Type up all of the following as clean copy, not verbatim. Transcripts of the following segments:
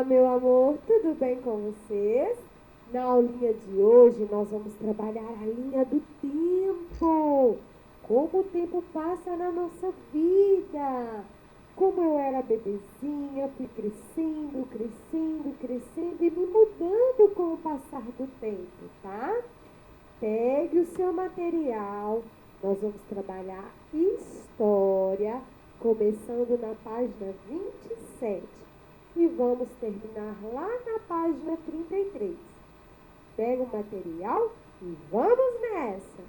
meu amor, tudo bem com vocês? Na aulinha de hoje nós vamos trabalhar a linha do tempo. Como o tempo passa na nossa vida. Como eu era bebezinha, fui crescendo, crescendo, crescendo e me mudando com o passar do tempo, tá? Pegue o seu material, nós vamos trabalhar história, começando na página 27 e vamos terminar lá na página 33. Pega o material e vamos nessa!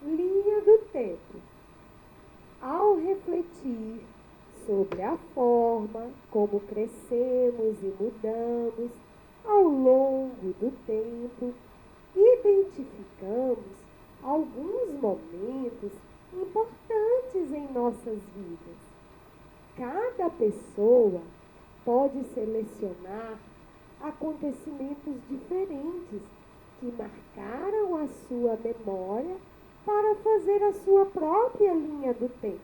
Linha do tempo. Ao refletir sobre a forma como crescemos e mudamos ao longo do tempo, identificamos alguns momentos importantes em nossas vidas. Cada pessoa pode selecionar acontecimentos diferentes que marcaram a sua memória para fazer a sua própria linha do tempo.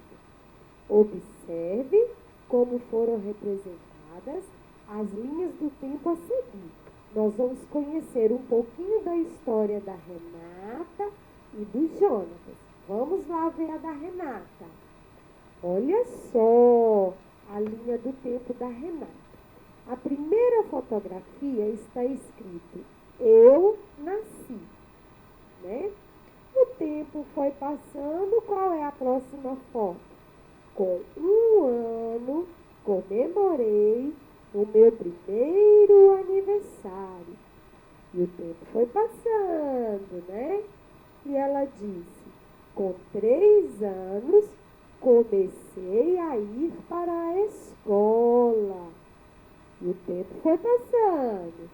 Observe como foram representadas as linhas do tempo a seguir. Nós vamos conhecer um pouquinho da história da Renata e do Jonatas. Vamos lá ver a da Renata. Olha só a linha do tempo da Renata. A primeira fotografia está escrito: eu nasci, né? O tempo foi passando, qual é a próxima foto? Com 1 ano, comemorei o meu primeiro aniversário. E o tempo foi passando, né? E ela disse: com 3 anos, comecei a ir para a escola. E o tempo foi passando.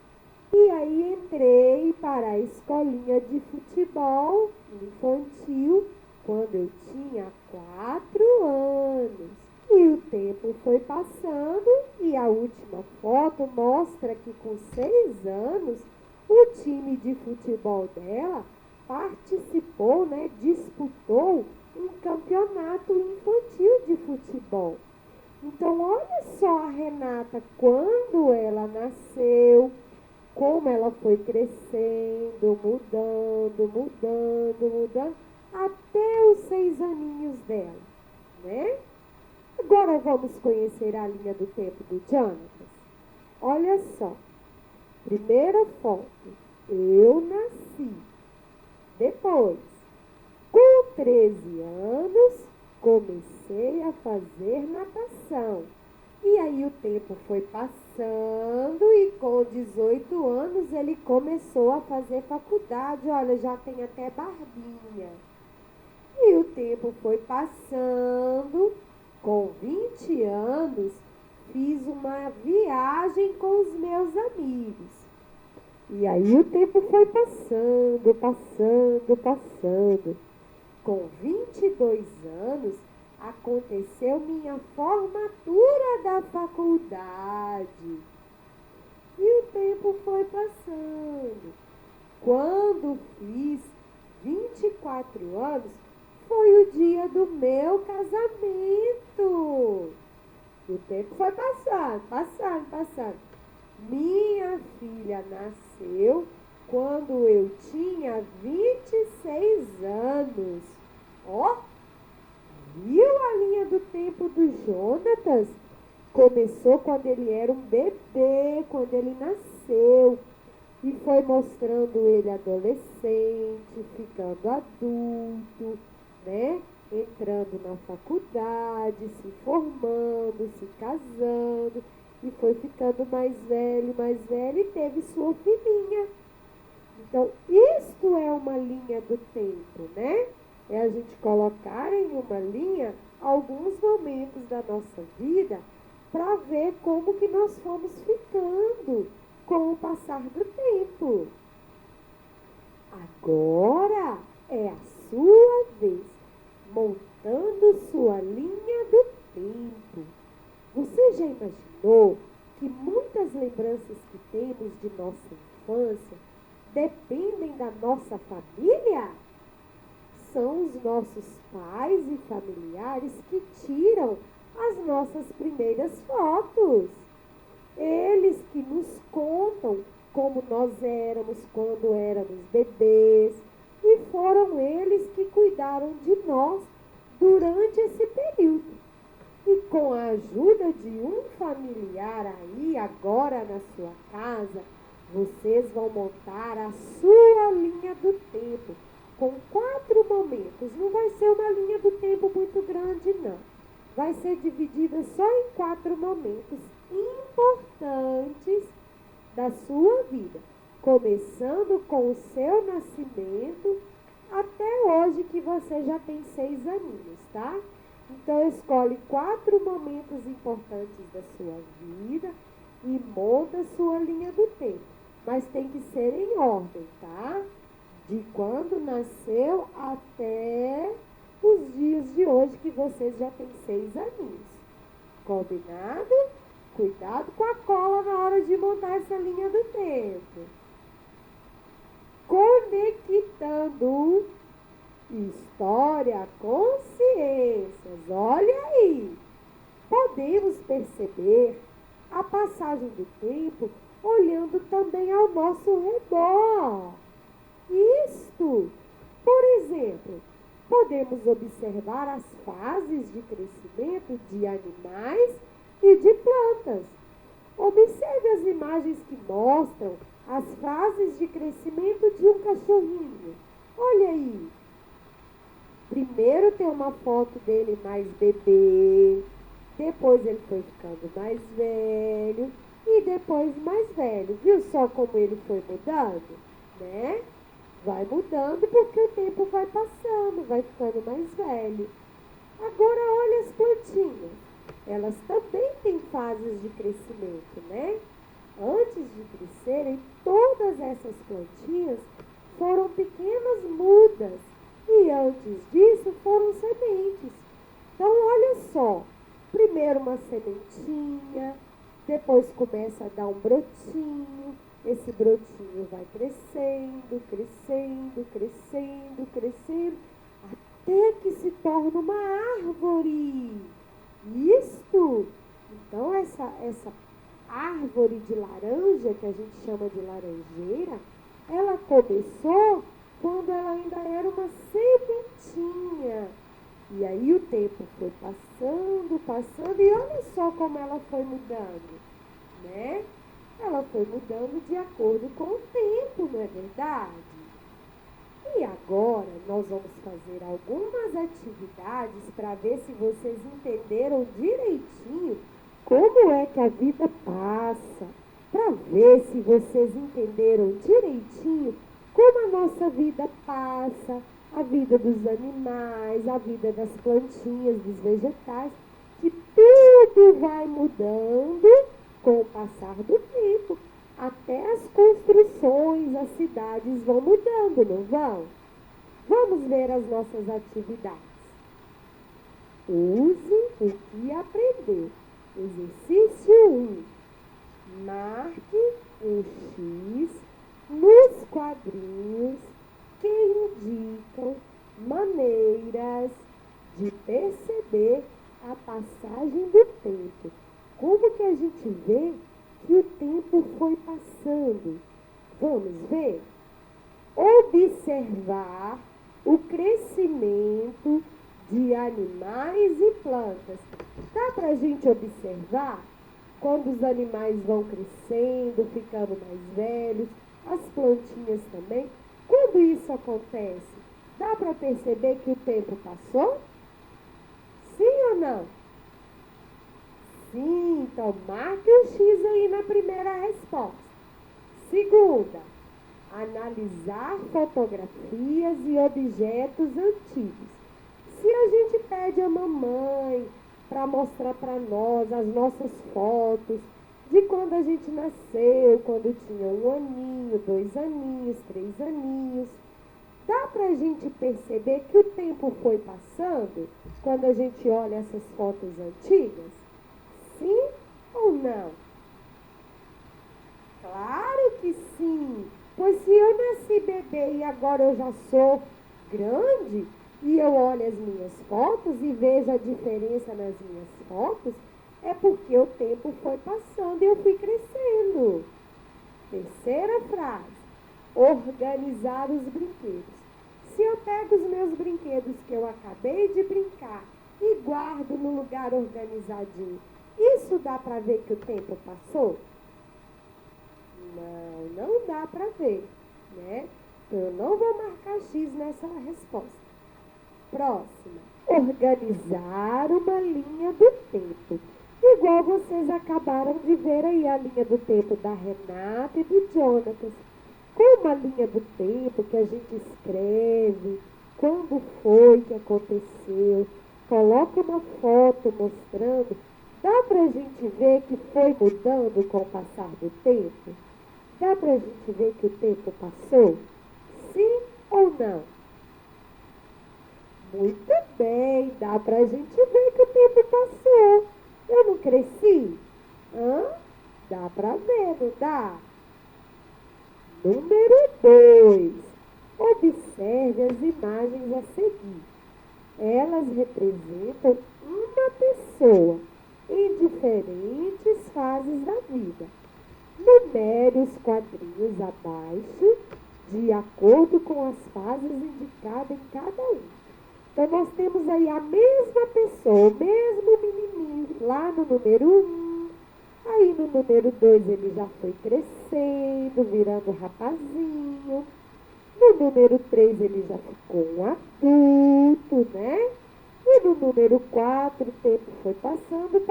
E aí entrei para a escolinha de futebol infantil quando eu tinha 4 anos. E o tempo foi passando e a última foto mostra que com 6 anos o time de futebol dela participou, né, disputou um campeonato infantil de futebol. Então, olha só a Renata, quando ela nasceu, como ela foi crescendo, mudando, até os 6 aninhos dela, né? Agora vamos conhecer a linha do tempo do Jonatas. Olha só, primeira foto, eu nasci. Depois, com 13 anos, comecei a fazer natação. E aí o tempo foi passando e com 18 anos ele começou a fazer faculdade. Olha, já tem até barbinha. E o tempo foi passando, com 20 anos, fiz uma viagem com os meus amigos. E aí o tempo foi passando. Com 22 anos, aconteceu minha formatura da faculdade. E o tempo foi passando. Quando fiz 24 anos, foi o dia do meu casamento. O tempo foi passando. Minha filha nasceu quando eu tinha 26 anos. Ó, viu a linha do tempo do Jonatas? Começou quando ele era um bebê, quando ele nasceu. E foi mostrando ele adolescente, ficando adulto, né? Entrando na faculdade, se formando, se casando. E foi ficando mais velho e teve sua filhinha. Então, isto é uma linha do tempo, né? É a gente colocar em uma linha alguns momentos da nossa vida para ver como que nós fomos ficando com o passar do tempo. Agora é a sua vez, montando sua linha do tempo. Você já imaginou que muitas lembranças que temos de nossa infância dependem da nossa família? São os nossos pais e familiares que tiram as nossas primeiras fotos. Eles que nos contam como nós éramos quando éramos bebês, e foram eles que cuidaram de nós durante esse período. E com a ajuda de um familiar aí, agora na sua casa, vocês vão montar a sua linha do tempo, com 4 momentos. Não vai ser uma linha do tempo muito grande, não. Vai ser dividida só em 4 momentos importantes da sua vida, começando com o seu nascimento até hoje, que você já tem 6 aninhos, tá? Então, escolhe 4 momentos importantes da sua vida e monta a sua linha do tempo. Mas tem que ser em ordem, tá? De quando nasceu até os dias de hoje, que vocês já têm 6 aninhos. Combinado? Cuidado com a cola na hora de montar essa linha do tempo. Conectando história com ciências. Olha aí. Podemos perceber a passagem do tempo olhando também ao nosso redor. Isto, por exemplo, podemos observar as fases de crescimento de animais e de plantas. Observe as imagens que mostram as fases de crescimento de um cachorrinho. Olha aí. Primeiro tem uma foto dele mais bebê, depois ele foi ficando mais velho e depois mais velho. Viu só como ele foi mudando, né? Vai mudando porque o tempo vai passando, vai ficando mais velho. Agora olha as plantinhas. Elas também têm fases de crescimento, né? Antes de crescerem, todas essas plantinhas foram pequenas mudas. E antes disso foram sementes. Então, olha só. Primeiro uma sementinha, depois começa a dar um brotinho. Esse brotinho vai crescendo, crescendo, crescendo, crescendo, até que se torna uma árvore. Isto! Então, essa árvore de laranja, que a gente chama de laranjeira, ela começou quando ela ainda era uma sementinha. E aí o tempo foi passando, passando, e olha só como ela foi mudando, né? Ela foi mudando de acordo com o tempo, não é verdade? E agora nós vamos fazer algumas atividades para ver se vocês entenderam direitinho como é que a vida passa. Para ver se vocês entenderam direitinho como a nossa vida passa, a vida dos animais, a vida das plantinhas, dos vegetais, que tudo vai mudando com o passar do tempo. Até as construções, as cidades vão mudando, não vão? Vamos ver as nossas atividades. Use o que aprendeu. Exercício 1. Marque um X nos quadrinhos que indicam maneiras de perceber a passagem do tempo. Como que a gente vê que o tempo foi passando? Vamos ver? Observar o crescimento de animais e plantas. Dá para a gente observar quando os animais vão crescendo, ficando mais velhos, as plantinhas também? Quando isso acontece, dá para perceber que o tempo passou? Sim ou não? Sim, então marque um X aí na primeira resposta. Segunda, analisar fotografias e objetos antigos. Se a gente pede a mamãe para mostrar para nós as nossas fotos de quando a gente nasceu, quando tinha 1 aninho, 2 aninhos, 3 aninhos, dá para a gente perceber que o tempo foi passando quando a gente olha essas fotos antigas? Sim ou não? Claro que sim! Pois se eu nasci bebê e agora eu já sou grande, e eu olho as minhas fotos e vejo a diferença nas minhas fotos, É porque o tempo foi passando e eu fui crescendo. Terceira frase. Organizar os brinquedos. Se eu pego os meus brinquedos que eu acabei de brincar e guardo no lugar organizadinho, isso dá para ver que o tempo passou? Não dá para ver, né? Então, eu não vou marcar X nessa resposta. Próxima. Organizar uma linha do tempo. Igual vocês acabaram de ver aí a linha do tempo da Renata e do Jonatas. Com uma linha do tempo que a gente escreve, quando foi que aconteceu, coloca uma foto mostrando, dá pra gente ver que foi mudando com o passar do tempo? Dá pra gente ver que o tempo passou? Sim ou não? Muito bem, dá pra gente ver que o tempo passou. Eu não cresci? Dá pra ver, não dá? Número 2. Observe as imagens a seguir. Elas representam uma pessoa em diferentes fases da vida. Numere os quadrinhos abaixo, de acordo com as fases indicadas em cada um. Então, nós temos aí a mesma pessoa, o mesmo menininho, lá no número 1. Aí, no número 2, ele já foi crescendo, virando rapazinho. No número 3, ele já ficou um adulto, né? E no número 4, o tempo foi passando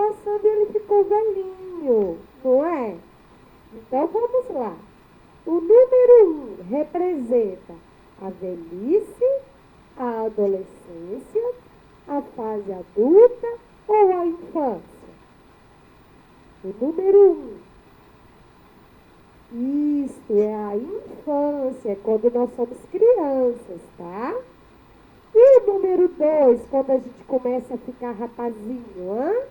e ele ficou velhinho, não é? Então, vamos lá. O número 1 representa a velhice, a adolescência, a fase adulta ou a infância? O número 1. Isto é a infância, é quando nós somos crianças, tá? E o número 2, quando a gente começa a ficar rapazinho,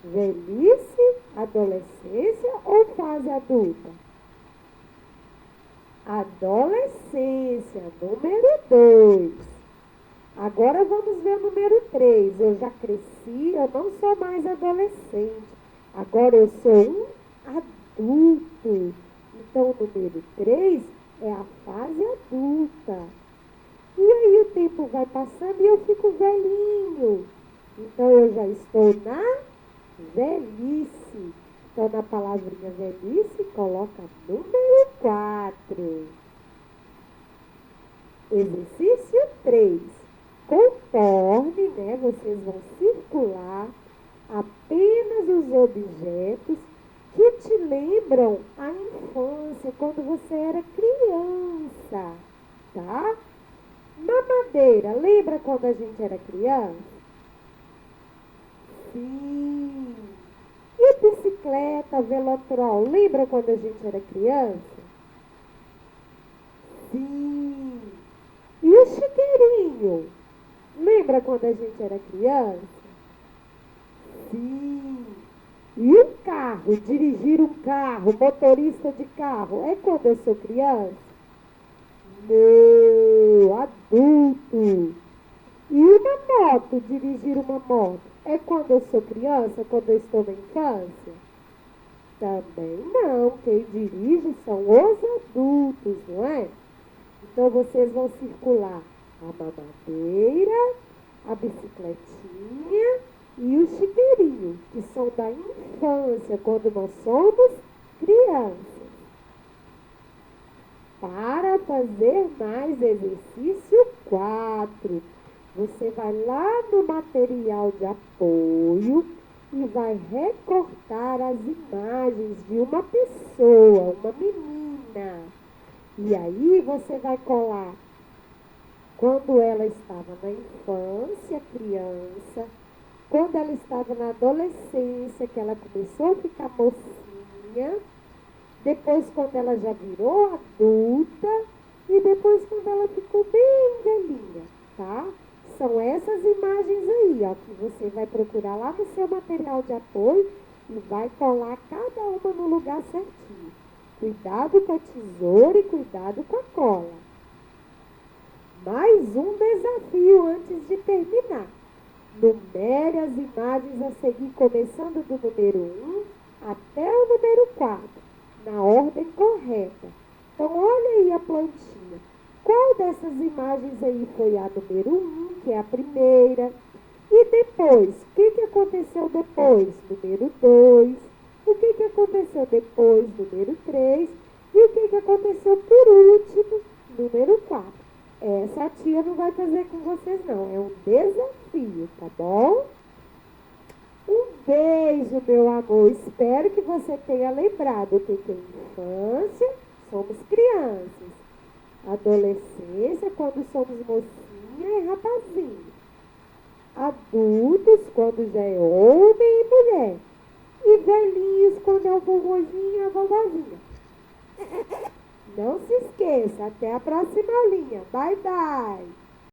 velhice, adolescência ou fase adulta? Adolescência, número 2. Agora vamos ver o número 3. Eu já cresci, eu não sou mais adolescente. Agora eu sou um adulto. Então, o número 3 é a fase adulta. E aí o tempo vai passando e eu fico velhinho. Então, eu já estou na velhice. Então, na palavrinha velhice, coloca número 4. Exercício 3. Conforme, vocês vão circular apenas os objetos que te lembram a infância, quando você era criança, tá? Mamadeira, lembra quando a gente era criança? Sim. E bicicleta, velotrol, lembra quando a gente era criança? Sim. E o chiqueirinho, lembra quando a gente era criança? Sim. E um carro, dirigir um carro, motorista de carro, é quando eu sou criança? Não, adulto. E uma moto, dirigir uma moto, é quando eu sou criança, quando eu estou na infância? Também não, quem dirige são os adultos, não é? Então vocês vão circular a mamadeira, a bicicletinha e o chiqueirinho, que são da infância, quando nós somos crianças. Para fazer mais exercício 4, você vai lá no material de apoio e vai recortar as imagens de uma pessoa, uma menina. E aí você vai colar quando ela estava na infância, criança, quando ela estava na adolescência, que ela começou a ficar mocinha, depois quando ela já virou adulta e depois quando ela ficou bem velhinha, tá? São essas imagens aí, ó, que você vai procurar lá no seu material de apoio e vai colar cada uma no lugar certinho. Cuidado com a tesoura e cuidado com a cola. Mais um desafio antes de terminar. Numere as imagens a seguir, começando do número 1 até o número 4, na ordem correta. Então, olha aí a plantinha. Qual dessas imagens aí foi a número 1, que é a primeira? E depois, o que aconteceu depois? Número 2. O que aconteceu depois? Número 3. E o que aconteceu por último? Número 4. Essa a tia não vai fazer com vocês, não. É um desafio, tá bom? Um beijo, meu amor. Espero que você tenha lembrado o que é infância. Somos crianças. Adolescência, quando somos mocinha e rapazinho. Adultos, quando já é homem e mulher. E velhinhos, quando é o vovozinho e a vovozinha. Não se esqueça. Até a próxima aulinha. Bye, bye.